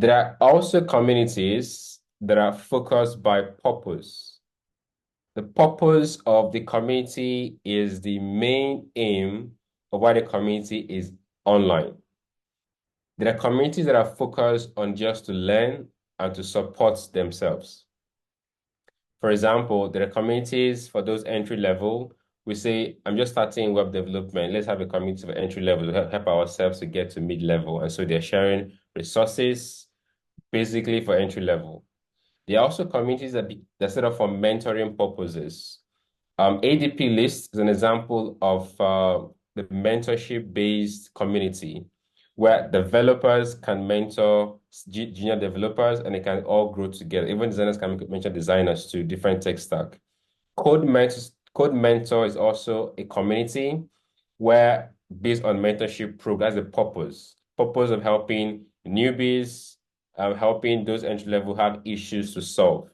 There are also communities that are focused by purpose. The purpose of the community is the main aim of why the community is online. There are communities that are focused on just to learn and to support themselves. For example, there are communities for those entry level. We say, I'm just starting web development. Let's have a community for entry level to help ourselves to get to mid-level. And so they're sharing resources basically for entry level. There are also communities that set up for mentoring purposes. ADP List is an example of the mentorship-based community where developers can mentor junior developers and they can all grow together. Even designers can mentor designers to different tech stack. Code Mentor is also a community where, based on mentorship programs, the purpose of helping newbies, helping those entry level have issues to solve.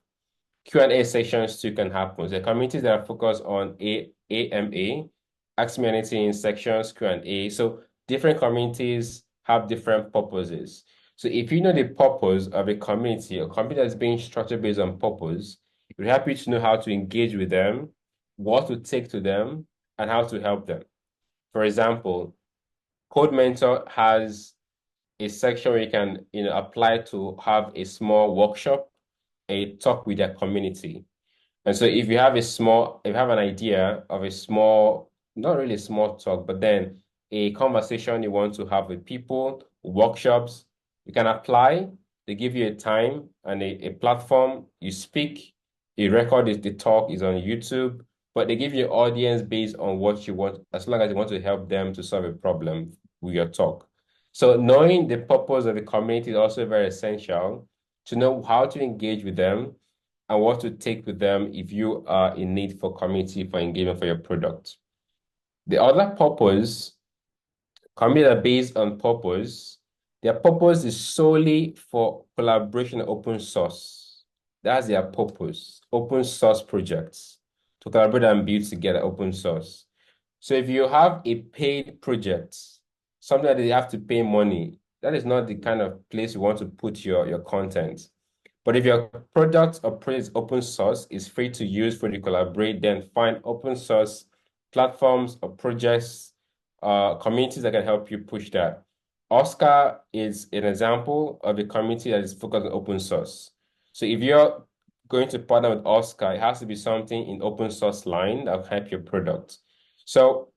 Q&A sessions too can happen. The communities that are focused on AMA, Ask Me Anything sections, Q&A. So different communities have different purposes. So if you know the purpose of a community that's being structured based on purpose, it will help you to know how to engage with them, what to take to them, and how to help them. For example, Code Mentor has a section where you can, apply to have a small workshop, a talk with their community. And so if you have an idea of a small, not really a small talk, but then a conversation you want to have with people, workshops, you can apply. They give you a time and a platform. You speak, you record the talk is on YouTube, but they give you an audience based on what you want, as long as you want to help them to solve a problem with your talk. So knowing the purpose of the community is also very essential to know how to engage with them and what to take with them if you are in need for community for engagement for your product. The other purpose, communities are based on purpose. Their purpose is solely for collaboration and open source. That's their purpose, open source projects to collaborate and build together open source. So if you have a paid project, something that you have to pay money, that is not the kind of place you want to put your content. But if your product or project is open source, is free to use, free to collaborate, then find open source platforms or projects, communities that can help you push that. Oscar is an example of a community that is focused on open source. So if you're going to partner with Oscar, it has to be something in open source line that will help your product. So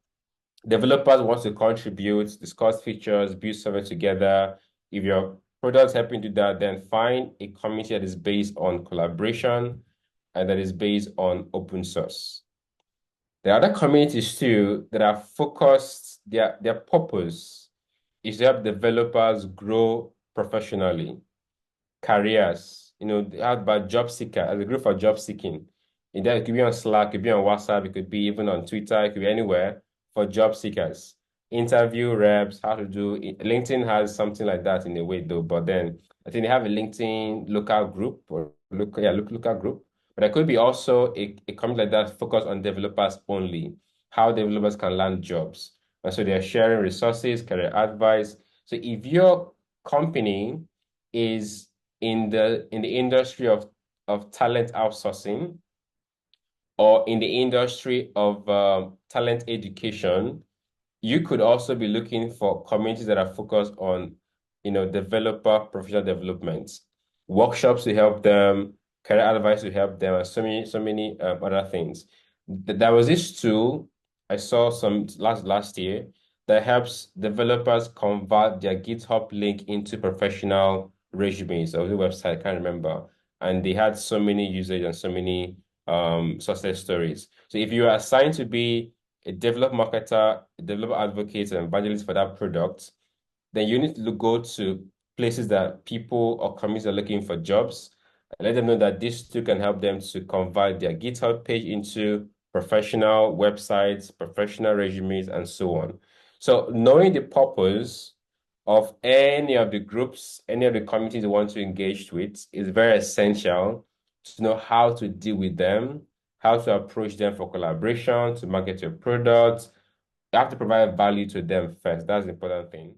developers want to contribute, discuss features, build software together. If your product's helping do that, then find a community that is based on collaboration and that is based on open source. There are other communities too that are focused, their purpose is to help developers grow professionally, careers. They have about job seeker as a group for job seeking. It could be on Slack, it could be on WhatsApp, it could be even on Twitter, it could be anywhere for job seekers. Interview reps, how to do it. LinkedIn has something like that in a way though, but then I think they have a LinkedIn local group or local group. But there could be also a company like that focused on developers only, how developers can land jobs. And so they're sharing resources, career advice. So if your company is in the industry of talent outsourcing or in the industry of talent education, you could also be looking for communities that are focused on, developer professional development, workshops to help them, career advice to help them, and so many other things. There was this tool I saw some last year that helps developers convert their GitHub link into professional resumes of the website. I can't remember, and they had so many users and so many success stories. So if you are assigned to be a developer marketer, a developer advocate, and evangelist for that product, then you need to go to places that people or companies are looking for jobs and let them know that this too can help them to convert their GitHub page into professional websites, professional resumes, and so on. So knowing the purpose of any of the groups, any of the communities you want to engage with is very essential to know how to deal with them, how to approach them for collaboration, to market your products. You have to provide value to them first. That's the important thing.